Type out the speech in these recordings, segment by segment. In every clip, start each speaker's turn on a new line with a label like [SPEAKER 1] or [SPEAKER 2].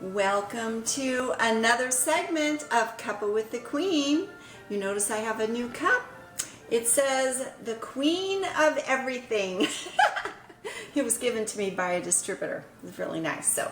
[SPEAKER 1] Welcome to another segment of Cuppa with the Queen. You notice I have a new cup. It says the Queen of Everything. It was given to me by a distributor. It was really nice. So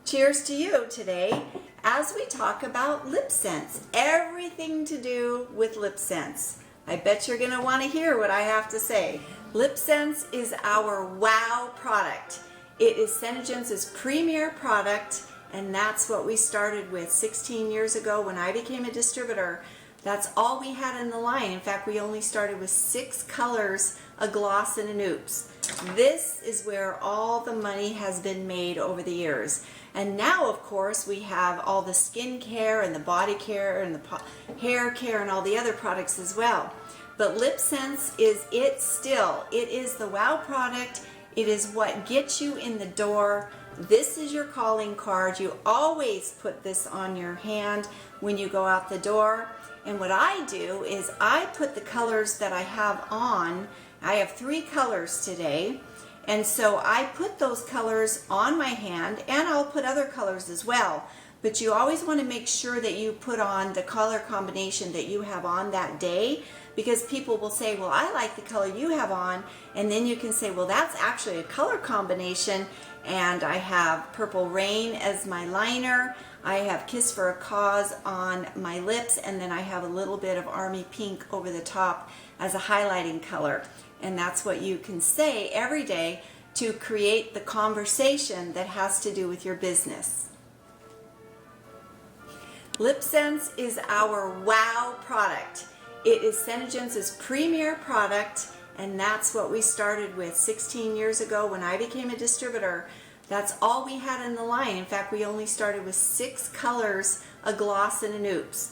[SPEAKER 1] cheers to you today as we talk about LipSense. Everything to do with LipSense. I bet you're going to want to hear what I have to say. LipSense is our wow product. It is SeneGence's premier product, and that's what we started with 16 years ago when I became a distributor. That's all we had in the line. In fact, we only started with 6 colors, a gloss, and a noobs. This is where all the money has been made over the years. And now, of course, we have all the skin care and the body care and the hair care and all the other products as well. But LipSense is it still. It is the wow product. It is what gets you in the door. This is your calling card. You always put this on your hand when you go out the door. And what I do is I put the colors that I have on. I have 3 colors today. And so I put those colors on my hand, and I'll put other colors as well. But you always want to make sure that you put on the color combination that you have on that day, because people will say, well, I like the color you have on, and then you can say, well, that's actually a color combination, and I have Purple Rain as my liner, I have Kiss for a Cause on my lips, and then I have a little bit of Army Pink over the top as a highlighting color. And that's what you can say every day to create the conversation that has to do with your business. LipSense is our wow product. It is SeneGence's premier product, and that's what we started with 16 years ago when I became a distributor. That's all we had in the line. In fact, we only started with 6 colors, a gloss, and a noobs.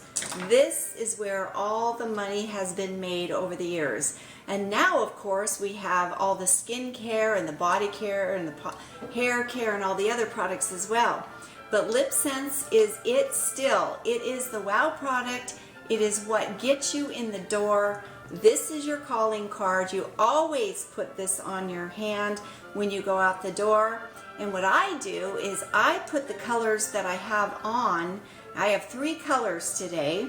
[SPEAKER 1] This is where all the money has been made over the years. And now, of course, we have all the skin care and the body care and the hair care and all the other products as well. But LipSense is it still. It is the wow product. It is what gets you in the door. This is your calling card. You always put this on your hand when you go out the door. And what I do is I put the colors that I have on. I have 3 colors today.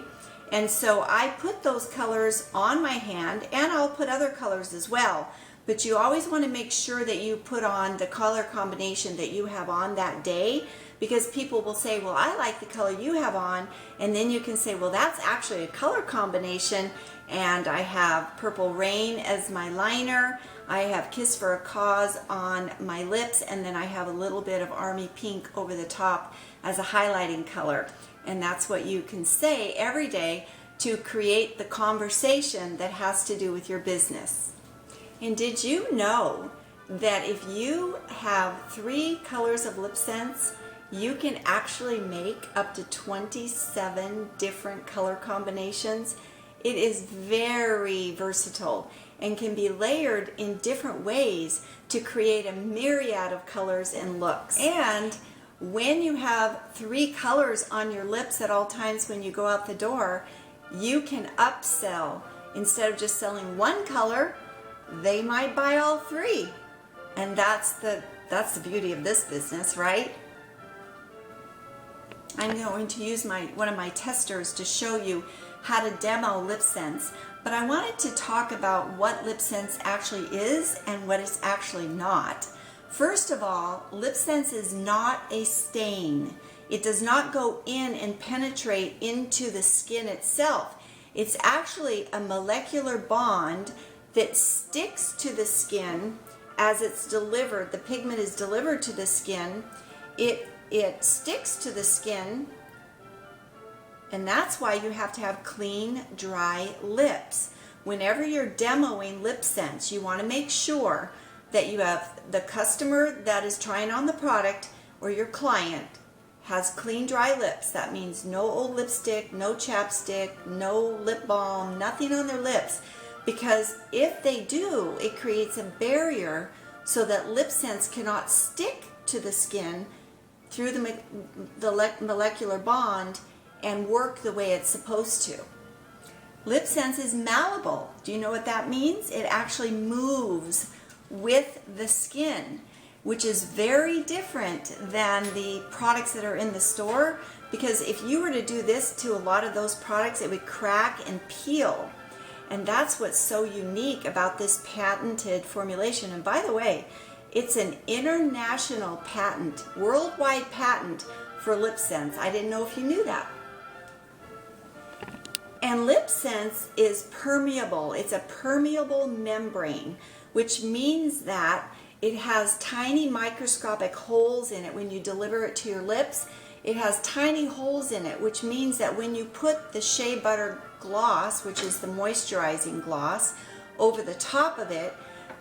[SPEAKER 1] And so I put those colors on my hand, and I'll put other colors as well. But you always want to make sure that you put on the color combination that you have on that day, because people will say, well, I like the color you have on, and then you can say, well, that's actually a color combination, and I have Purple Rain as my liner, I have Kiss for a Cause on my lips, and then I have a little bit of Army Pink over the top as a highlighting color. And that's what you can say every day to create the conversation that has to do with your business. And did you know that if you have 3 colors of LipSense, you can actually make up to 27 different color combinations? It is very versatile and can be layered in different ways to create a myriad of colors and looks. And when you have 3 colors on your lips at all times when you go out the door, you can upsell. Instead of just selling 1 color, they might buy all 3. And that's the beauty of this business, right? I'm going to use one of my testers to show you how to demo LipSense, but I wanted to talk about what LipSense actually is and what it's actually not. First of all, LipSense is not a stain. It does not go in and penetrate into the skin itself. It's actually a molecular bond that sticks to the skin as it's delivered. The pigment is delivered to the skin. It sticks to the skin, and that's why you have to have clean, dry lips. Whenever you're demoing LipSense, you want to make sure that you have the customer that is trying on the product, or your client has clean, dry lips. That means no old lipstick, no chapstick, no lip balm, nothing on their lips. Because if they do, it creates a barrier so that LipSense cannot stick to the skin through the molecular bond and work the way it's supposed to. LipSense is malleable. Do you know what that means? It actually moves with the skin. which is very different than the products that are in the store, because if you were to do this to a lot of those products, it would crack and peel. And that's what's so unique about this patented formulation. And by the way, it's an international patent, worldwide patent for LipSense. I didn't know if you knew that. And LipSense is permeable. It's a permeable membrane, which means that it has tiny microscopic holes in it when you deliver it to your lips. It has tiny holes in it, which means that when you put the shea butter gloss, which is the moisturizing gloss, over the top of it,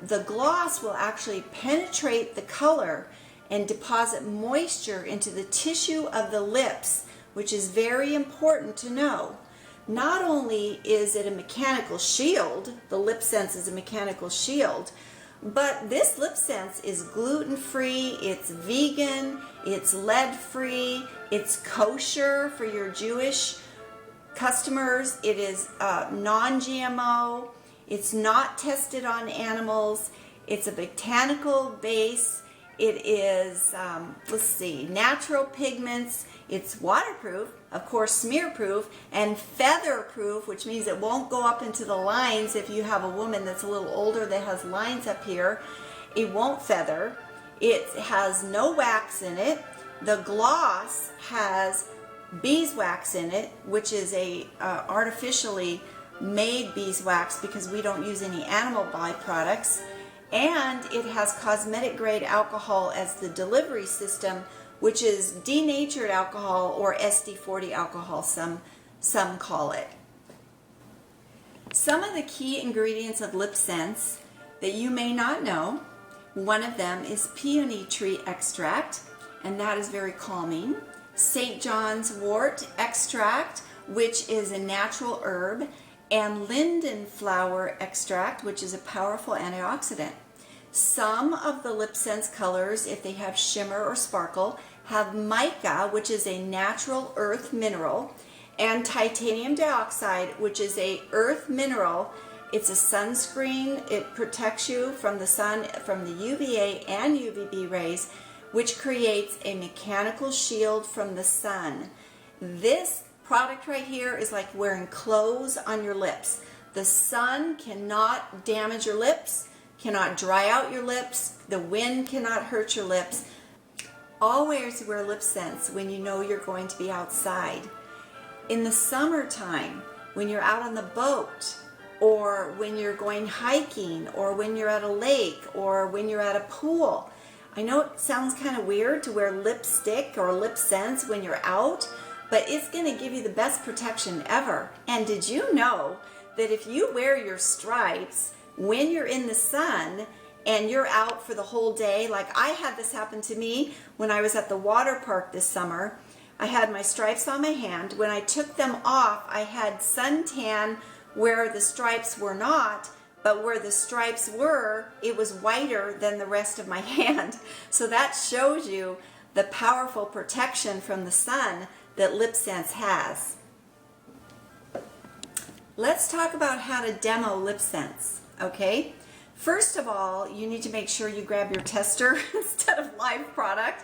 [SPEAKER 1] the gloss will actually penetrate the color and deposit moisture into the tissue of the lips, which is very important to know. Not only is it a mechanical shield, the LipSense is a mechanical shield, but this LipSense is gluten-free, it's vegan, it's lead-free, it's kosher for your Jewish customers, it is non-GMO, it's not tested on animals, it's a botanical base, it is, natural pigments, it's waterproof, of course smear-proof, and feather-proof, which means it won't go up into the lines. If you have a woman that's a little older that has lines up here, it won't feather. It has no wax in it. The gloss has beeswax in it, which is a artificially made beeswax because we don't use any animal byproducts. And it has cosmetic grade alcohol as the delivery system, which is denatured alcohol, or SD40 alcohol, some call it. Some of the key ingredients of LipSense that you may not know, one of them is peony tree extract, and that is very calming. St. John's wort extract, which is a natural herb, and linden flower extract, which is a powerful antioxidant. Some of the LipSense colors, if they have shimmer or sparkle, have mica, which is a natural earth mineral, and titanium dioxide, which is a earth mineral. It's a sunscreen. It protects you from the sun, from the UVA and UVB rays, which creates a mechanical shield from the sun. This product right here is like wearing clothes on your lips. The sun cannot damage your lips, cannot dry out your lips, the wind cannot hurt your lips. Always wear LipSense when you know you're going to be outside. In the summertime, when you're out on the boat, or when you're going hiking, or when you're at a lake, or when you're at a pool. I know it sounds kind of weird to wear lipstick or LipSense when you're out, but it's going to give you the best protection ever. And did you know that if you wear your stripes when you're in the sun and you're out for the whole day, like I had this happen to me when I was at the water park this summer. I had my stripes on my hand. When I took them off, I had suntan where the stripes were not, but where the stripes were, it was whiter than the rest of my hand. So that shows you the powerful protection from the sun that LipSense has. Let's talk about how to demo LipSense, okay? First of all, you need to make sure you grab your tester instead of live product.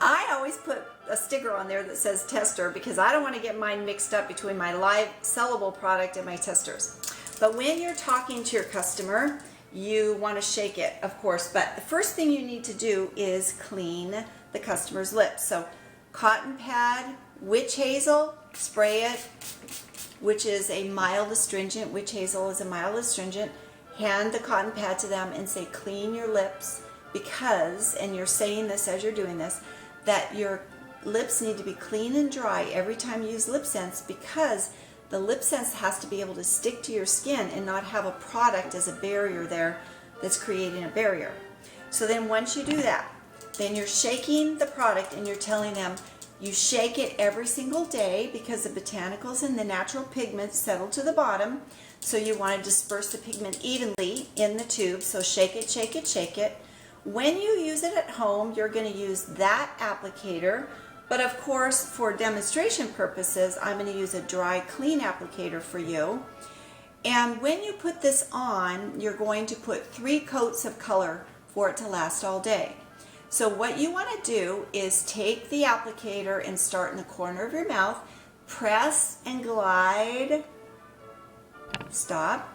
[SPEAKER 1] I always put a sticker on there that says tester because I don't want to get mine mixed up between my live sellable product and my testers. But when you're talking to your customer, you want to shake it, of course. But the first thing you need to do is clean the customer's lips. So cotton pad, witch hazel, spray it, which is a mild astringent. Witch hazel is a mild astringent. Hand the cotton pad to them and say, clean your lips, because, and you're saying this as you're doing this, that your lips need to be clean and dry every time you use LipSense, because the LipSense has to be able to stick to your skin and not have a product as a barrier there that's creating a barrier. So then once you do that, then you're shaking the product and you're telling them you shake it every single day because the botanicals and the natural pigments settle to the bottom. So you want to disperse the pigment evenly in the tube. So shake it, shake it, shake it. When you use it at home, you're going to use that applicator. But of course, for demonstration purposes, I'm going to use a dry, clean applicator for you. And when you put this on, you're going to put 3 coats of color for it to last all day. So what you want to do is take the applicator and start in the corner of your mouth, press and glide, stop,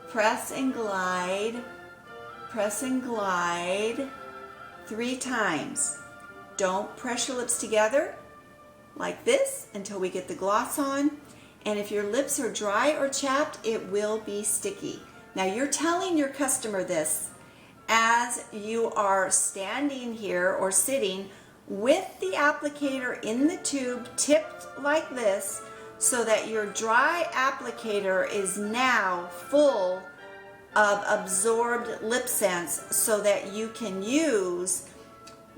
[SPEAKER 1] press and glide, press and glide 3 times. Don't press your lips together like this until we get the gloss on. And if your lips are dry or chapped, it will be sticky. Now you're telling your customer this as you are standing here or sitting with the applicator in the tube tipped like this, so that your dry applicator is now full of absorbed LipSense, so that you can use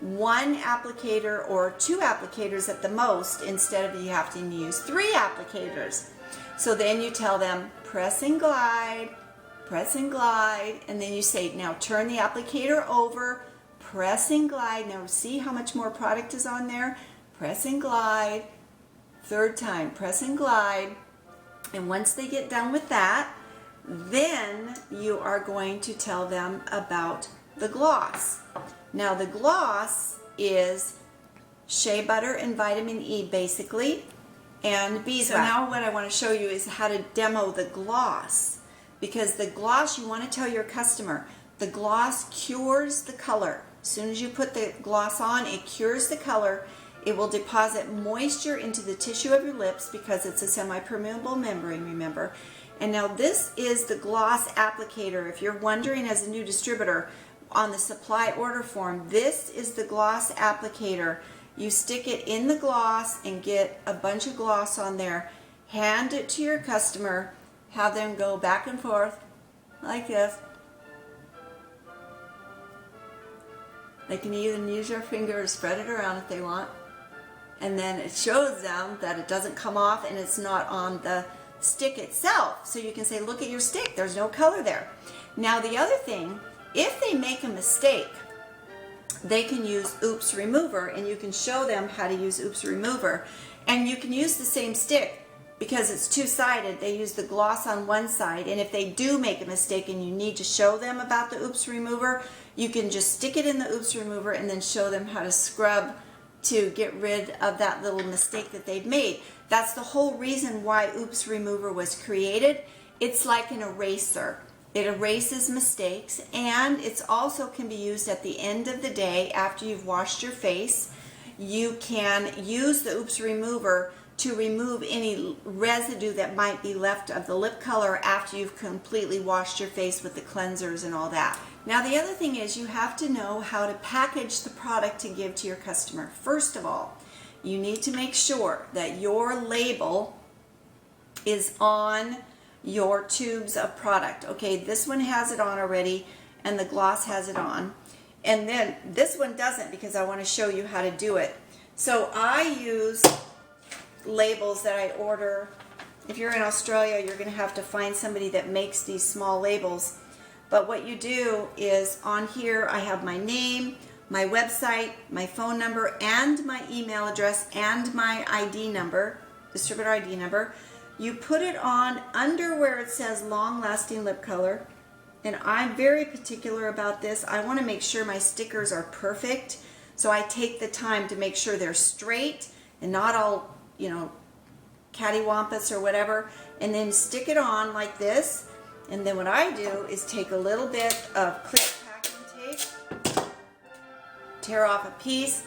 [SPEAKER 1] 1 applicator or 2 applicators at the most, instead of you having to use 3 applicators. So then you tell them press and glide, and then you say, now turn the applicator over, press and glide. Now see how much more product is on there? Press and glide. 3rd time, press and glide. And once they get done with that, then you are going to tell them about the gloss. Now the gloss is shea butter and vitamin E basically, and beeswax. So now what I want to show you is how to demo the gloss, because the gloss, you want to tell your customer, the gloss cures the color. As soon as you put the gloss on, it cures the color. It will deposit moisture into the tissue of your lips because it's a semi-permeable membrane, remember. And now this is the gloss applicator. If you're wondering as a new distributor, on the supply order form, this is the gloss applicator. You stick it in the gloss and get a bunch of gloss on there. Hand it to your customer. Have them go back and forth like this. They can even use your finger to spread it around if they want. And then it shows them that it doesn't come off and it's not on the stick itself. So you can say, look at your stick, there's no color there. Now the other thing, if they make a mistake, they can use Oops Remover, and you can show them how to use Oops Remover. And you can use the same stick because it's two-sided. They use the gloss on one side, and if they do make a mistake and you need to show them about the Oops Remover, you can just stick it in the Oops Remover and then show them how to scrub to get rid of that little mistake that they've made. That's the whole reason why Oops Remover was created. It's like an eraser. It erases mistakes, and it's also can be used at the end of the day after you've washed your face. You can use the Oops Remover to remove any residue that might be left of the lip color after you've completely washed your face with the cleansers and all that. Now the other thing is, you have to know how to package the product to give to your customer. First of all, you need to make sure that your label is on your tubes of product. Okay, this one has it on already and the gloss has it on, and then this one doesn't, because I want to show you how to do it. So I use labels that I order. If you're in Australia, you're going to have to find somebody that makes these small labels. But what you do is, on here I have my name, my website, my phone number, and my email address, and my ID number, distributor ID number. You put it on under where it says long-lasting lip color, and I'm very particular about this. I want to make sure my stickers are perfect, so I take the time to make sure they're straight and not all, you know, cattywampus or whatever, and then stick it on like this. And then what I do is take a little bit of clear packing tape, tear off a piece,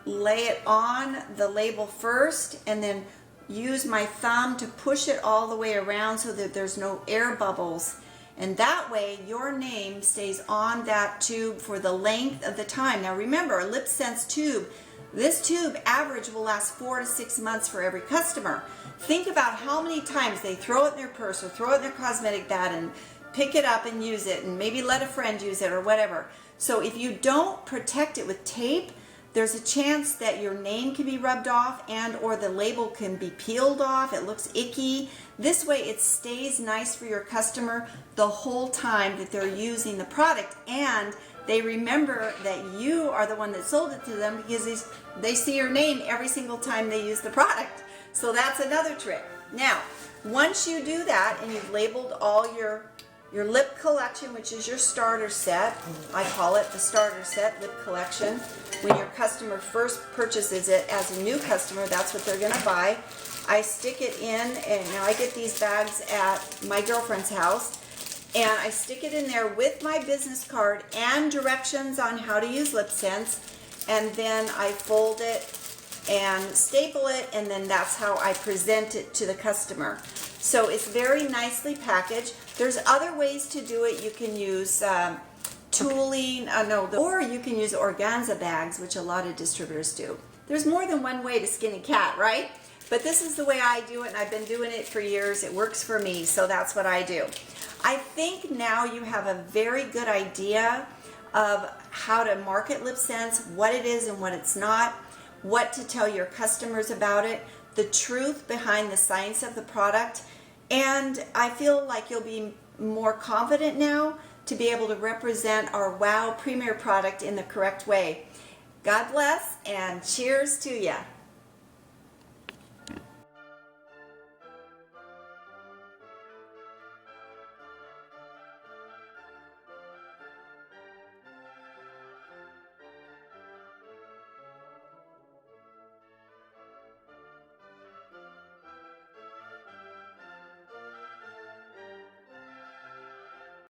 [SPEAKER 1] lay it on the label first, and then use my thumb to push it all the way around so that there's no air bubbles. And that way your name stays on that tube for the length of the time. Now remember, a LipSense tube, this tube average will last 4 to 6 months for every customer. Think about how many times they throw it in their purse or throw it in their cosmetic bag and pick it up and use it, and maybe let a friend use it or whatever. So if you don't protect it with tape, there's a chance that your name can be rubbed off and or the label can be peeled off. It looks icky. This way it stays nice for your customer the whole time that they're using the product, and they remember that you are the one that sold it to them, because they see your name every single time they use the product. So that's another trick. Now, once you do that and you've labeled all your your lip collection, which is your starter set. I call it the starter set, lip collection. When your customer first purchases it as a new customer, that's what they're going to buy. I stick it in, and now I get these bags at my girlfriend's house, and I stick it in there with my business card and directions on how to use LipSense, and then I fold it and staple it, and then that's how I present it to the customer. So it's very nicely packaged. There's other ways to do it. You can use tooling, or you can use organza bags, which a lot of distributors do. There's more than one way to skin a cat, right? But this is the way I do it, and I've been doing it for years. It works for me, so that's what I do. I think now you have a very good idea of how to market LipSense, what it is and what it's not, what to tell your customers about it, the truth behind the science of the product, and I feel like you'll be more confident now to be able to represent our WOW Premier product in the correct way. God bless, and cheers to ya.